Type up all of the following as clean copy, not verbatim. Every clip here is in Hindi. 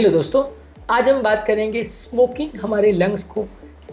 हेलो दोस्तों, आज हम बात करेंगे स्मोकिंग हमारे लंग्स को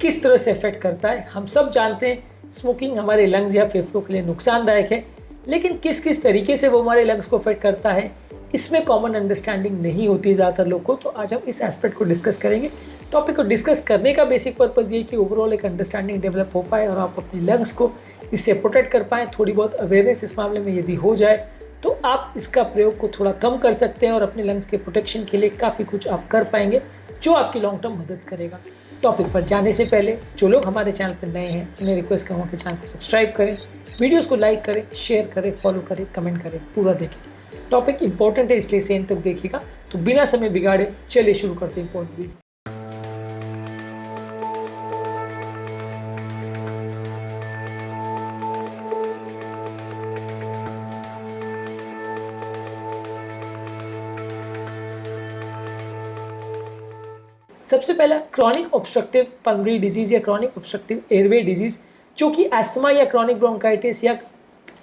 किस तरह से अफेक्ट करता है। हम सब जानते हैं स्मोकिंग हमारे लंग्स या फेफड़ों के लिए नुकसानदायक है, लेकिन किस किस तरीके से वो हमारे लंग्स को अफेक्ट करता है इसमें कॉमन अंडरस्टैंडिंग नहीं होती ज़्यादातर लोग को। तो आज हम इस एस्पेक्ट को डिस्कस करेंगे। टॉपिक को डिस्कस करने का बेसिक पर्पज़ ये कि ओवरऑल एक अंडरस्टैंडिंग डेवलप हो पाए और आप अपने लंग्स को इससे प्रोटेक्ट कर पाएँ। थोड़ी बहुत अवेयरनेस इस मामले में यदि हो जाए तो आप इसका प्रयोग को थोड़ा कम कर सकते हैं और अपने लंग्स के प्रोटेक्शन के लिए काफ़ी कुछ आप कर पाएंगे जो आपकी लॉन्ग टर्म मदद करेगा। टॉपिक पर जाने से पहले जो लोग हमारे चैनल पर नए हैं उन्हें रिक्वेस्ट करूँगा कि चैनल को सब्सक्राइब करें, वीडियोस को लाइक करें, शेयर करें, फॉलो करें, कमेंट करें, पूरा देखें। टॉपिक इंपॉर्टेंट है इसलिए से एंड तक देखिएगा। तो बिना समय बिगाड़े चलिए शुरू करते हैं इंपॉर्टेंट वीडियो। सबसे पहला क्रॉनिक ऑब्स्ट्रक्टिव पल्मोनरी डिजीज़ या क्रॉनिक ऑब्स्ट्रक्टिव एयरवे डिजीज़, जो कि एस्थमा या क्रॉनिक ब्रोंकाइटिस या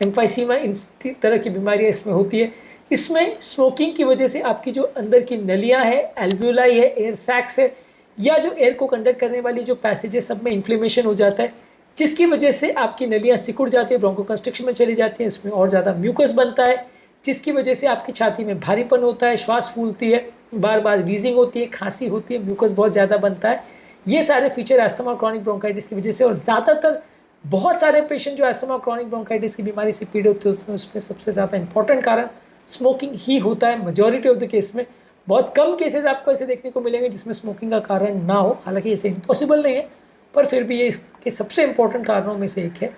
एम्फाइसीमा इन तरह की बीमारियां इसमें होती है। इसमें स्मोकिंग की वजह से आपकी जो अंदर की नलियां है, एल्वियोलाई है, एयर सैक्स है या जो एयर को कंडक्ट करने वाली जो पैसेजेस, सब में इन्फ्लेमेशन हो जाता है, जिसकी वजह से आपकी नलियाँ सिकुड़ जाती है, ब्रोंकोकंस्ट्रिक्शन में चली जाती है। इसमें और ज़्यादा म्यूकस बनता है जिसकी वजह से आपकी छाती में भारीपन होता है, श्वास फूलती है, बार बार वीजिंग होती है, खांसी होती है, म्यूकस बहुत ज़्यादा बनता है। ये सारे फीचर एस्थमा और क्रॉनिक ब्रोंकाइटिस की वजह से, और ज़्यादातर बहुत सारे पेशेंट जो एस्थमा और क्रॉनिक ब्रोंकाइटिस की बीमारी से पीड़ित होते हैं उसमें सबसे ज़्यादा इंपॉर्टेंट कारण स्मोकिंग ही होता है। मेजॉरिटी ऑफ द केस में बहुत कम केसेज आपको ऐसे देखने को मिलेंगे जिसमें स्मोकिंग का कारण ना हो। हालांकि ऐसे इम्पॉसिबल नहीं है, पर फिर भी ये इसके सबसे इंपॉर्टेंट कारणों में से एक है।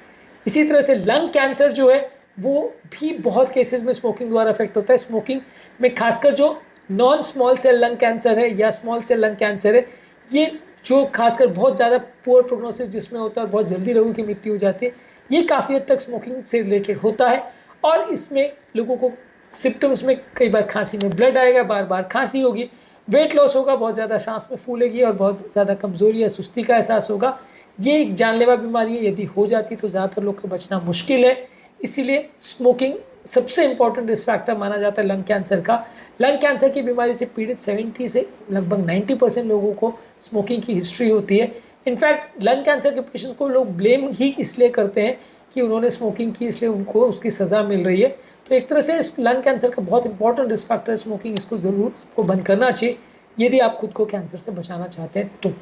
इसी तरह से लंग कैंसर जो है वो भी बहुत केसेस में स्मोकिंग द्वारा अफेक्ट होता है। स्मोकिंग में खासकर जो non small cell lung cancer है या स्मॉल सेल लंग कैंसर है, ये जो खासकर बहुत ज़्यादा पुअर प्रोग्नोसिस जिसमें होता है और बहुत जल्दी लोगों की मृत्यु हो जाती है, ये काफ़ी हद तक स्मोकिंग से रिलेटेड होता है। और इसमें लोगों को सिम्टम्स में कई बार खांसी में ब्लड आएगा, बार बार खांसी होगी, वेट लॉस होगा, बहुत ज़्यादा सांस में फूलेगी और बहुत ज़्यादा कमज़ोरी या सुस्ती का एहसास होगा। ये एक जानलेवा बीमारी है, यदि हो जाती तो ज़्यादातर लोग को बचना मुश्किल है। इसीलिए स्मोकिंग सबसे इंपॉर्टेंट रिस्क फैक्टर माना जाता है लंग कैंसर का। लंग कैंसर की बीमारी से पीड़ित 70 से लगभग 90% लोगों को स्मोकिंग की हिस्ट्री होती है। इनफैक्ट लंग कैंसर के पेशेंट्स को लोग ब्लेम ही इसलिए करते हैं कि उन्होंने स्मोकिंग की, इसलिए उनको उसकी सज़ा मिल रही है। तो एक तरह से इस लंग कैंसर का बहुत इंपॉर्टेंट रिस्क फैक्टर है स्मोकिंग। इसको ज़रूर आपको बंद करना चाहिए यदि आप खुद को कैंसर से बचाना चाहते हैं तो।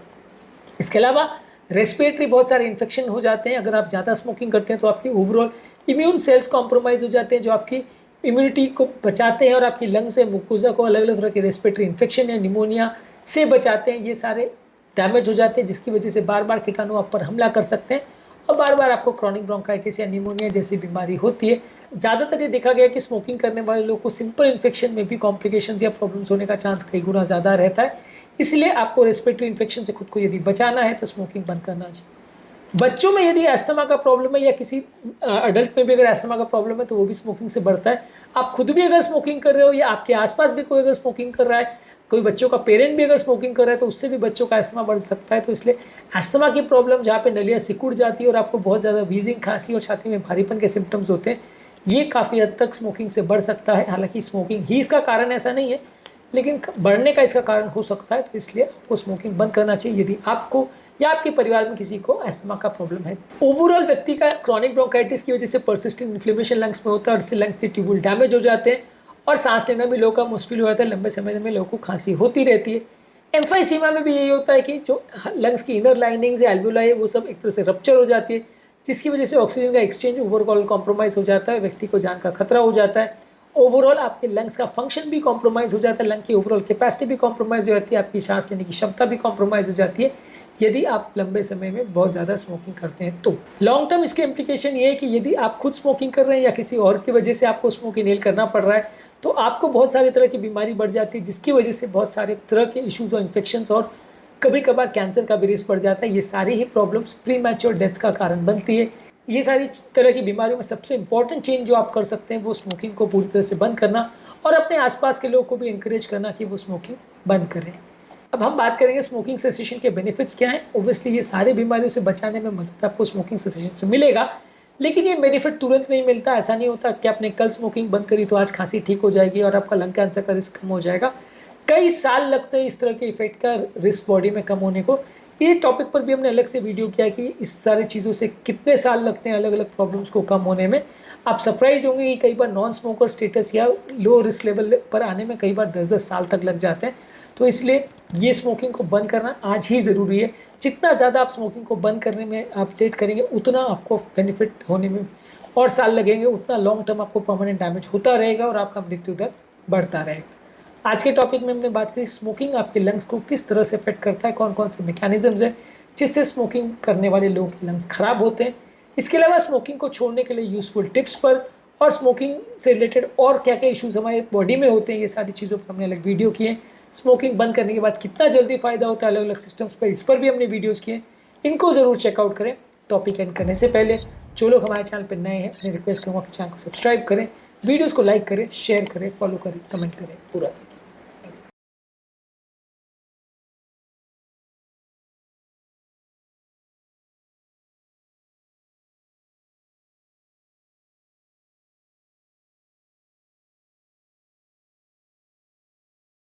इसके अलावा रेस्पिरेटरी बहुत सारे इन्फेक्शन हो जाते हैं। अगर आप ज़्यादा स्मोकिंग करते हैं तो आपकी ओवरऑल इम्यून सेल्स कॉम्प्रोमाइज़ हो जाते हैं जो आपकी इम्यूनिटी को बचाते हैं और आपकी लंग से मुकोजा को अलग अलग तरह के रेस्पिरेटरी इन्फेक्शन या निमोनिया से बचाते हैं। ये सारे डैमेज हो जाते हैं जिसकी वजह से बार बार कीटाणु आप पर हमला कर सकते हैं और बार बार आपको क्रॉनिक ब्रोंकाइटिस या निमोनिया जैसी बीमारी होती है। ज़्यादातर ये देखा गया कि स्मोकिंग करने वाले लोगों को सिंपल इन्फेक्शन में भी कॉम्प्लिकेशंस या प्रॉब्लम्स होने का चांस कई गुना ज़्यादा रहता है। इसलिए आपको रेस्पिरेटरी इन्फेक्शन से खुद को यदि बचाना है तो स्मोकिंग बंद करना चाहिए। बच्चों में यदि अस्थमा का प्रॉब्लम है या किसी अडल्ट में भी अगर अस्थमा का प्रॉब्लम है तो वो भी स्मोकिंग से बढ़ता है। आप खुद भी अगर स्मोकिंग कर रहे हो या आपके आसपास भी कोई अगर स्मोकिंग कर रहा है, कोई बच्चों का पेरेंट भी अगर स्मोकिंग कर रहा है तो उससे भी बच्चों का अस्थमा बढ़ सकता है। तो इसलिए अस्थमा की प्रॉब्लम जहाँ पे नलियाँ सिकुड़ जाती है और आपको बहुत ज़्यादा वीजिंग, खांसी और छाती में भारीपन के सिम्टम्स होते हैं, ये काफ़ी हद तक स्मोकिंग से बढ़ सकता है। हालांकि स्मोकिंग ही इसका कारण ऐसा नहीं है, लेकिन बढ़ने का इसका कारण हो सकता है। तो इसलिए आपको स्मोकिंग बंद करना चाहिए यदि आपको या आपके परिवार में किसी को अस्थमा का प्रॉब्लम है। ओवरऑल व्यक्ति का क्रॉनिक ब्रोंकाइटिस की वजह से पर्सिस्टेंट इन्फ्लेमेशन लंग्स में होता है और इससे लंग्स के ट्यूबुल डैमेज हो जाते हैं और सांस लेना भी लोगों का मुश्किल हो जाता है। लंबे समय में लोगों को खांसी होती रहती है। एम्फाइसीमा में भी यही होता है कि जो लंग्स की इनर लाइनिंग्स या एल्वियोलाई है वो सब एक तरह से रप्चर हो जाती है, जिसकी वजह से ऑक्सीजन का एक्सचेंज ओवरऑल कॉम्प्रोमाइज़ हो जाता है, व्यक्ति को जान का खतरा हो जाता है। ओवरऑल आपके लंग्स का फंक्शन भी कॉम्प्रोमाइज़ हो जाता है, लंग की ओवरऑल कैपेसिटी भी कॉम्प्रोमाइज़ हो जाती है, आपकी सांस लेने की क्षमता भी कॉम्प्रोमाइज़ हो जाती है यदि आप लंबे समय में बहुत ज़्यादा स्मोकिंग करते हैं तो। लॉन्ग टर्म इसके इम्प्लीकेशन ये है कि यदि आप खुद स्मोकिंग कर रहे हैं या किसी और की वजह से आपको स्मोक इनहेल करना पड़ रहा है तो आपको बहुत सारी तरह की बीमारी बढ़ जाती है, जिसकी वजह से बहुत सारे तरह के इश्यूज और इन्फेक्शंस और कभी कभार कैंसर का भी रिस्क बढ़ जाता है। ये सारी ही प्रॉब्लम्स प्री मैच्योर डेथ का कारण बनती है। ये सारी तरह की बीमारियों में सबसे इंपॉर्टेंट चेंज जो आप कर सकते हैं वो स्मोकिंग को पूरी तरह से बंद करना और अपने आसपास के लोगों को भी इंकरेज करना कि वो स्मोकिंग बंद करें। अब हम बात करेंगे स्मोकिंग सेसेशन के बेनिफिट्स क्या हैं। ओब्वियसली ये सारी बीमारियों से बचाने में मदद आपको स्मोकिंग सेसेशन से मिलेगा, लेकिन ये बेनिफिट तुरंत नहीं मिलता। ऐसा नहीं होता कि आपने कल स्मोकिंग बंद करी तो आज खांसी ठीक हो जाएगी और आपका लंग कैंसर का रिस्क कम हो जाएगा। कई साल लगते हैं इस तरह के इफेक्ट का रिस्क बॉडी में कम होने को। ये टॉपिक पर भी हमने अलग से वीडियो किया कि इस सारी चीज़ों से कितने साल लगते हैं अलग अलग प्रॉब्लम्स को कम होने में। आप सरप्राइज होंगे कि कई बार नॉन स्मोकर स्टेटस या लो रिस्क लेवल पर आने में कई बार 10-10 साल तक लग जाते हैं। तो इसलिए ये स्मोकिंग को बंद करना आज ही ज़रूरी है। जितना ज़्यादा आप स्मोकिंग को बंद करने में आप लेट करेंगे, उतना आपको बेनिफिट होने में और साल लगेंगे, उतना लॉन्ग टर्म आपको परमानेंट डैमेज होता रहेगा और आपका मृत्यु दर बढ़ता रहेगा। आज के टॉपिक में हमने बात करी स्मोकिंग आपके लंग्स को किस तरह से अफेक्ट करता है, कौन कौन से मैकेनिज्म्स हैं जिससे स्मोकिंग करने वाले लोगों के लंग्स खराब होते हैं। इसके अलावा स्मोकिंग को छोड़ने के लिए यूजफुल टिप्स पर और स्मोकिंग से रिलेटेड और क्या क्या इश्यूज हमारे बॉडी में होते हैं, ये सारी चीज़ों पर हमने अलग वीडियो किए। स्मोकिंग बंद करने के बाद कितना जल्दी फ़ायदा होता है अलग अलग सिस्टम्स पर, इस पर भी हमने वीडियोज़ किए। इनको ज़रूर चेकआउट करें। टॉपिक एंड करने से पहले जो लोग हमारे चैनल पर नए हैं, मैं रिक्वेस्ट करूँगा कि चैनल को सब्सक्राइब करें, वीडियोज़ को लाइक करें, शेयर करें, फॉलो करें, कमेंट करें पूरा।